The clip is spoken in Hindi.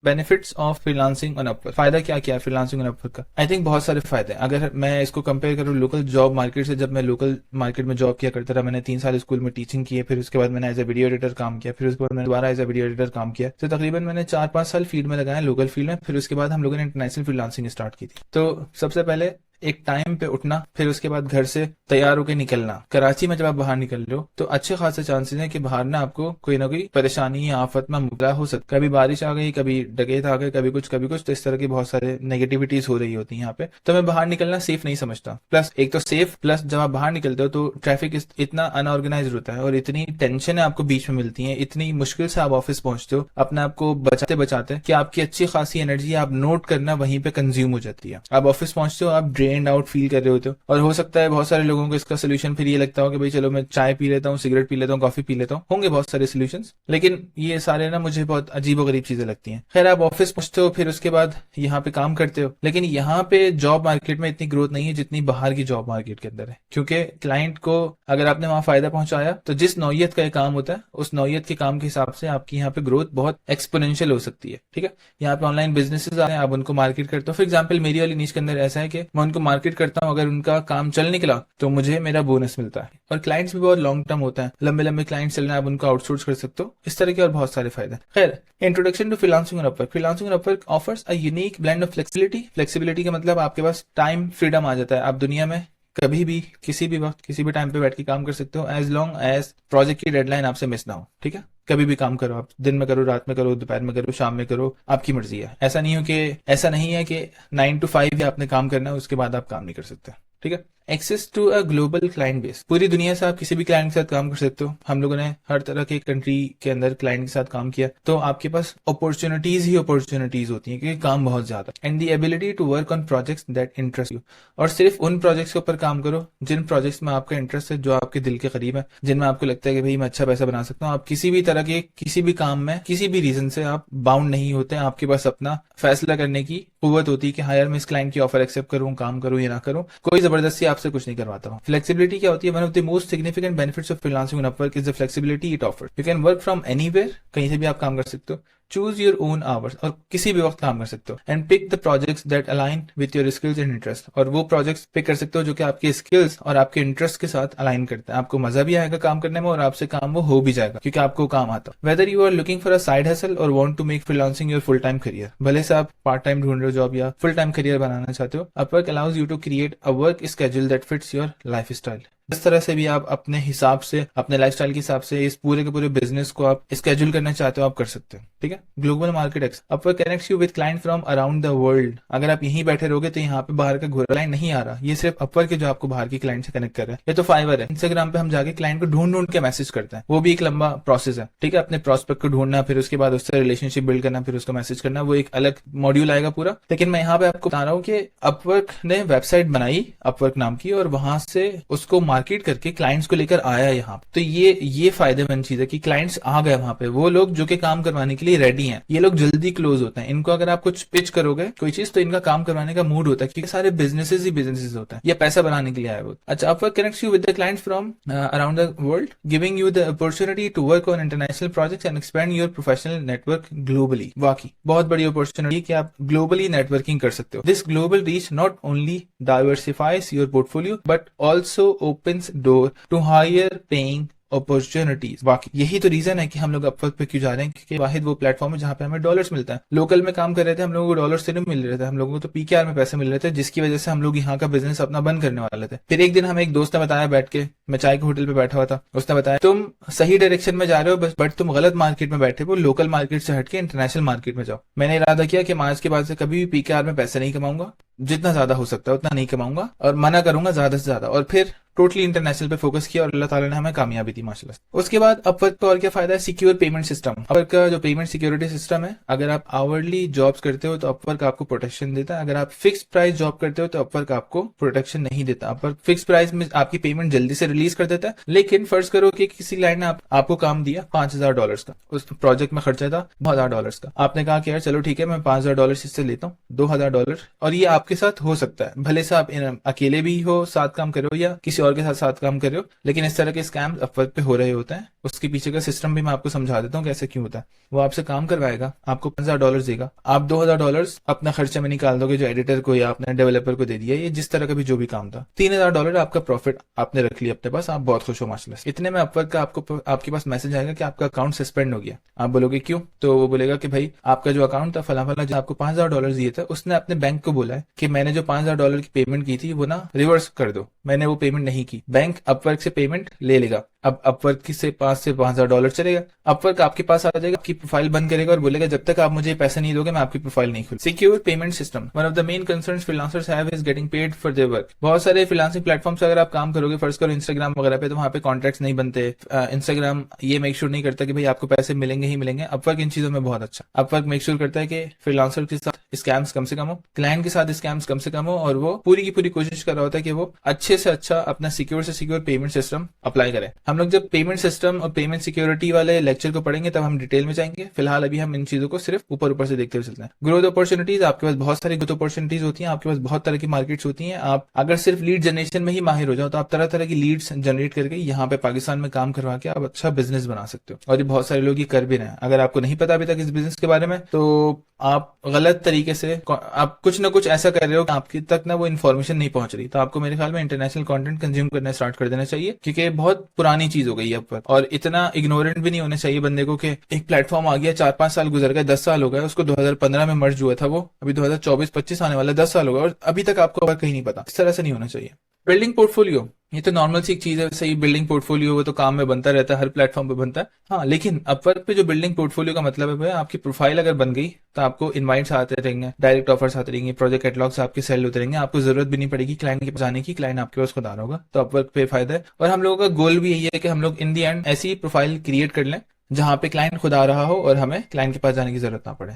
Benefits of freelancing on Upwork. फायदा क्या क्या है फ्रीलांसिंग ऑन अपवर्क का? आई थिंक बहुत सारे फायदे हैं। अगर मैं इसको कंपेयर करूँ लोकल जॉब मार्केट से, जब मैं लोकल मार्केट में जॉब किया करता था, मैंने 3 साल स्कूल में टीचिंग की है, फिर उसके बाद मैंने एज ए वीडियो एडिटर काम किया, फिर उसके बाद मैंने दोबारा एज ए वीडियो एडिटर काम किया, तो तकरीबन मैंने 4-5 साल फील्ड में लगाया, लोकल फील्ड में। फिर उसके बाद हम लोगों ने इंटरनेशनल फ्रीलांसिंग स्टार्ट की थी। तो सबसे पहले एक टाइम पे उठना, फिर उसके बाद घर से तैयार होकर निकलना। कराची में जब आप बाहर निकल रहे हो तो अच्छे खासे चांसेस हैं कि बाहर ना आपको कोई ना कोई परेशानी या आफत में मुबतला हो सकता है। कभी बारिश आ गई, कभी डकैत आ गए, कभी कुछ, तो इस तरह की बहुत सारे नेगेटिविटीज हो रही होती है यहाँ पे। तो मैं बाहर निकलना सेफ नहीं समझता। प्लस एक तो सेफ, प्लस जब आप बाहर निकलते हो तो ट्रैफिक इतना अनऑर्गेनाइज होता है और इतनी टेंशन आपको बीच में मिलती है, इतनी मुश्किल से आप ऑफिस पहुंचते हो अपने आप को बचाते बचाते कि आपकी अच्छी खासी एनर्जी आप नोट करना वहीं पे कंज्यूम हो जाती है। आप ऑफिस पहुंचते हो, आप ड्रेन्ड आउट फील कर रहे होते हो। और हो सकता है बहुत सारे लोगों को इसका सोल्यूशन फिर ये लगता हो कि भाई चलो मैं चाय पी लेता हूँ, सिगरेट पी लेता हूँ, कॉफी पी लेता हूँ। होंगे बहुत सारे सोल्यूशंस, लेकिन ये सारे ना मुझे बहुत अजीब और गरीब चीजें लगती हैं। खैर, आप ऑफिस पहुंचते हो, फिर उसके बाद यहाँ पे काम करते हो, लेकिन यहाँ पे जॉब मार्केट में इतनी ग्रोथ नहीं है जितनी बाहर की जॉब मार्केट के अंदर है। क्योंकि क्लाइंट को अगर आपने वहां फायदा पहुंचाया तो जिस नौयत का काम होता है उस नौयत के काम के हिसाब से आपकी यहाँ पे ग्रोथ बहुत एक्सपोनेंशियल हो सकती है। ठीक है, यहाँ पे ऑनलाइन बिजनेसेस आ रहे हैं, आप उनको मार्केट करते हो। फॉर एग्जाम्पल मेरी वाली नीश के अंदर ऐसा है कि मैं उनको मार्केट करता हूँ, अगर उनका काम चल निकला तो मुझे मेरा बोनस मिलता है। और क्लाइंट्स भी बहुत लॉन्ग टर्म होता है, लंबे लंबे क्लाइंट्स चलना, आप उनको आउटसोर्स कर सकते हो। इस तरह के और बहुत सारे फायदे। खैर, introduction to freelancing on Upwork. Freelancing on Upwork offers a unique blend of flexibility. Flexibility का मतलब आपके पास टाइम फ्रीडम आ जाता है। आप दुनिया में कभी भी किसी भी वक्त किसी भी टाइम पे बैठ के काम कर सकते हो, एज लॉन्ग एज प्रोजेक्ट की डेडलाइन आपसे मिस ना हो। ठीक है, कभी भी काम करो, आप दिन में करो, रात में करो, दोपहर में करो, शाम में करो, आपकी मर्जी है। ऐसा नहीं है कि 9 to 5 आपने काम करना है, उसके बाद आप काम नहीं कर सकते। ठीक है, access to a global client base. पूरी दुनिया से आप किसी भी क्लाइंट के साथ काम कर सकते हो। हम लोगों ने हर तरह के कंट्री के अंदर क्लाइंट के साथ काम किया, तो आपके पास अपॉर्चुनिटीज ही अपॉर्चुनिटीज होती हैं, क्योंकि काम बहुत ज्यादा। And the ability to work on projects that interest you. और सिर्फ उन प्रोजेक्ट्स के ऊपर काम करो जिन प्रोजेक्ट्स में आपका इंटरेस्ट है, जो आपके दिल के करीब है, जिनमें आपको लगता है कि भाई मैं अच्छा पैसा बना सकता हूँ। आप किसी भी तरह के किसी भी काम में किसी भी रीजन से आप बाउंड नहीं होते। आपके पास अपना फैसला करने की कुव्वत होती है कि हाँ यार, मैं इस क्लाइंट की ऑफर एक्सेप्ट करूँ, काम करूँ या ना करूँ। कोई जबरदस्ती आपसे कुछ नहीं करवाता हूँ। फ्लेक्सिबिलिटी क्या होती है? One of the most significant benefits of freelancing on Upwork is the flexibility it offers. You can work from anywhere, कहीं से भी आप काम कर सकते हो। चूज योर ओन आवर्स, और किसी भी वक्त काम कर सकते हो। And pick the projects that align with your skills and interest. और वो प्रोजेक्ट्स पिक कर सकते हो जो कि आपके स्किल्स और आपके इंटरेस्ट के साथ अलाइन करते हैं। आपको मजा भी आएगा काम करने में और आपसे काम वो हो भी जाएगा क्योंकि आपको काम आता है। Whether you are looking for a side hustle और want to make freelancing your full time career, भले से आप पार्ट टाइम ढूंढ रहे हो जॉब या फुल टाइम करियर बनाना चाहते हो, Upwork allows you to create a work schedule that fits your lifestyle. इस तरह से भी आप अपने हिसाब से, अपने लाइफस्टाइल के हिसाब से इस पूरे के पूरे बिजनेस को आप स्केड्यूल करना चाहते हो, आप कर सकते हो। ठीक है, global market access. Upwork connects you with client from around the world. अगर आप यहीं बैठे रहोगे तो यहाँ पे बाहर का घोड़ा क्लाइंट नहीं आ रहा। ये सिर्फ अपवर्क है जो आपको बाहर की क्लाइंट से कनेक्ट कर रहा है। ये तो फाइवर है। इंस्टाग्राम पे हम जाके क्लाइंट को ढूंढ ढूंढ के मैसेज करते हैं, वो भी एक लंबा प्रोसेस है। ठीक है, अपने प्रोस्पेक्ट को ढूंढना, फिर उसके बाद उससे रिलेशनशिप बिल्ड करना, फिर उसको मैसेज करना, वो एक अलग मॉड्यूल आएगा पूरा। लेकिन मैं यहाँ पे आपको बता रहा हूँ कि अपवर्क ने वेबसाइट बनाई अपवर्क नाम की, और वहां से उसको मार्केट करके क्लाइंट्स को लेकर आया यहाँ। तो ये फायदेमंद चीज है कि क्लाइंट्स आ गए वहां पे, वो लोग जो कि काम करवाने के लिए रेडी हैं। ये लोग जल्दी क्लोज होते हैं। इनको अगर आप कुछ पिच करोगे कोई चीज तो इनका काम करवाने का मूड होता है, क्योंकि सारे बिजनेसेस ही बिजनेसेस होता है, ये पैसा बनाने के लिए आए होते। अच्छा, Upwork connects you with the clients from around the world, giving you the opportunity to work on international projects and expand your professional network globally. वाकई बहुत बड़ी अपॉर्चुनिटी कि आप ग्लोबली नेटवर्किंग कर सकते हो। This global reach not only diversifies your portfolio but also opens door to higher paying opportunities. वाकई यही तो रीजन है कि हम लोग अपवर्क पे क्यों जा रहे हैं, क्योंकि वाहिद वो प्लेटफॉर्म है जहां पे हमें डॉलर्स मिलता है। लोकल में काम कर रहे थे हम लोगों को डॉलर से नहीं मिल रहे थे, हम लोगों को तो पीकेआर में पैसे मिल रहे थे, जिसकी वजह से हम लोग यहाँ का बिजनेस अपना बंद करने वाले थे। फिर एक दिन हमें एक दोस्त ने बताया, बैठ के, मैं चाय के होटल पे बैठा हुआ था, उसने बताया तुम सही डायरेक्शन में जा रहे हो बट तुम गलत मार्केट में बैठे हो, लोकल मार्केट से हटके इंटरनेशनल मार्केट में जाओ। मैंने इरादा किया कि मैं आज के बाद से कभी भी पीकेआर में पैसे नहीं कमाऊंगा, जितना ज्यादा हो सकता है उतना नहीं कमाऊंगा और मना करूंगा ज्यादा से ज्यादा। और फिर टोटली इंटरनेशनल पे फोकस किया और अल्लाह ताला ने हमें कामयाबी दी माशाल्लाह। उसके बाद अपवर्क का और क्या फायदा है? Secure payment system. अपवर्क का जो पेमेंट सिक्योरिटी सिस्टम है, अगर आप आवरली जॉब्स करते हो तो अपवर्क आपको प्रोटेक्शन देता है। अगर आप फिक्स प्राइस जॉब करते हो तो अपवर्क आपको प्रोटेक्शन नहीं देता। अपवर्क फिक्स प्राइस में आपकी पेमेंट जल्दी से रिलीज कर देता है। लेकिन फर्ज करो कि किसी क्लाइंट ने आपको काम दिया $5,000 का, उस प्रोजेक्ट में खर्चा था $2,000 का। आपने कहा कि यार चलो ठीक है, मैं $5,000 इससे लेता हूँ, $2,000, और ये आपके साथ हो सकता है। भले से आप अकेले भी हो, साथ काम करो या किसी और के साथ साथ काम कर रहे हो, लेकिन इस तरह के स्कैम अपवर्क पे हो रहे होते हैं। उसके पीछे का सिस्टम भी मैं आपको समझा देता हूँ कैसे क्यों होता है। वो आपसे काम करवाएगा, आपको $5,000 देगा, आप $2,000 अपना खर्चे में निकाल दोगे जो एडिटर को या अपने डेवलपर को दे दिया, ये जिस तरह का भी जो भी काम था। $3,000 आपका प्रॉफिट आपने रख लिया अपने पास, आप बहुत खुश हो माशाल्लाह से। इतने में अपवर्क का आपको आपके पास मैसेज आएगा कि आपका अकाउंट सस्पेंड हो गया। आप बोलोगे क्यों? तो वो बोलेगा कि भाई आपका जो अकाउंट था फला फला जो आपको $5,000 दिए थे, उसने अपने बैंक को बोला है कि मैंने जो $5,000 की पेमेंट की थी वो ना रिवर्स कर दो, मैंने वो पेमेंट नहीं की। बैंक अपवर्क से पेमेंट ले लेगा। अब अपवर्क की से पास से $5,000 चलेगा, अपवर्क आपके पास आ जाएगा, आपकी प्रोफाइल बंद करेगा और बोलेगा जब तक आप मुझे पैसे नहीं दोगे मैं आपकी प्रोफाइल नहीं खोलूंगा। Secure payment system, one of the main concerns freelancers have is getting paid for their work. बहुत सारे फ्रीलांसिंग प्लेटफॉर्म्स अगर आप काम करोगे, फर्स्ट करो इंस्टाग्राम वगैरह पे, तो वहां पे कॉन्ट्रैक्ट्स नहीं बनते। इंस्टाग्राम ये मेक श्योर नहीं करता कि भाई आपको पैसे मिलेंगे ही मिलेंगे। अपवर्क इन चीजों में बहुत अच्छा, अपवर्क मेक श्योर करता है कि फ्रीलांसर के साथ स्कैम्स कम से कम हो, क्लाइंट के साथ स्कैम्स कम से कम हो, और वो पूरी की पूरी कोशिश कर रहा होता है कि वो अच्छे से अच्छा अपना सिक्योर से सिक्योर पेमेंट सिस्टम अप्लाई करें। हम लोग जब पेमेंट सिस्टम और पेमेंट सिक्योरिटी वाले लेक्चर को पढ़ेंगे तब हम डिटेल में जाएंगे। फिलहाल अभी हम इन चीजों को सिर्फ ऊपर ऊपर से देखते हुए चलते हैं। ग्रोथ अपॉर्चुनिटीज, आपके पास बहुत सारी ग्रोथ अपॉर्चुनिटीज होती हैं, आपके पास बहुत तरह की मार्केट्स होती हैं। आप अगर सिर्फ लीड जनरेशन में ही माहिर हो जाओ तो आप तरह तरह की लीड्स जनरेट करके यहाँ पे पाकिस्तान में काम करवा के आप अच्छा बिजनेस बना सकते हो, और ये बहुत सारे लोग ये कर भी रहे हैं। अगर आपको नहीं पता अभी तक इस बिजनेस के बारे में तो आप गलत तरीके से आप कुछ ना कुछ ऐसा कर रहे हो कि आपकी तक ना वो इन्फॉर्मेशन नहीं पहुंच रही। तो आपको मेरे ख्याल में इंटरनेशनल कंटेंट कंज्यूम करना स्टार्ट कर देना चाहिए, क्योंकि बहुत पुरानी चीज हो गई है अब पर। और इतना इग्नोरेंट भी नहीं होना चाहिए बंदे को कि एक प्लेटफॉर्म आ गया, 4-5 साल गुजर गए, 10 साल हो गए, उसको 2015 में मर्ज हुआ था, वो अभी 2024-25 आने वाला, 10 साल हो गए और अभी तक आपको कहीं नहीं पता। इस तरह से नहीं होना चाहिए। बिल्डिंग पोर्टफोलियो, ये तो नॉर्मल सी एक चीज है, सही। बिल्डिंग पोर्टफोलियो वो तो काम में बनता रहता है, हर प्लेटफॉर्म पे बनता है। हाँ, लेकिन अपवर्क पे जो बिल्डिंग पोर्टफोलियो का मतलब है वो है आपकी प्रोफाइल अगर बन गई तो आपको इनवाइट्स आते रहेंगे, डायरेक्ट ऑफर्स आते रहेंगे, प्रोजेक्ट कैटलॉग्स आपके सेल होते रहेंगे, आपको जरूरत भी नहीं पड़ेगी क्लाइंट के पास जाने की, क्लाइंट आपके पास खुद आ रहा होगा। तो अपवर्क पे फायदा है। और हम लोगों का गोल भी यही है कि हम लोग इन दी एंड ऐसी प्रोफाइल क्रिएट कर लें जहां पे क्लाइंट खुद आ रहा हो और हमें क्लाइंट के पास जाने की जरूरत ना पड़े।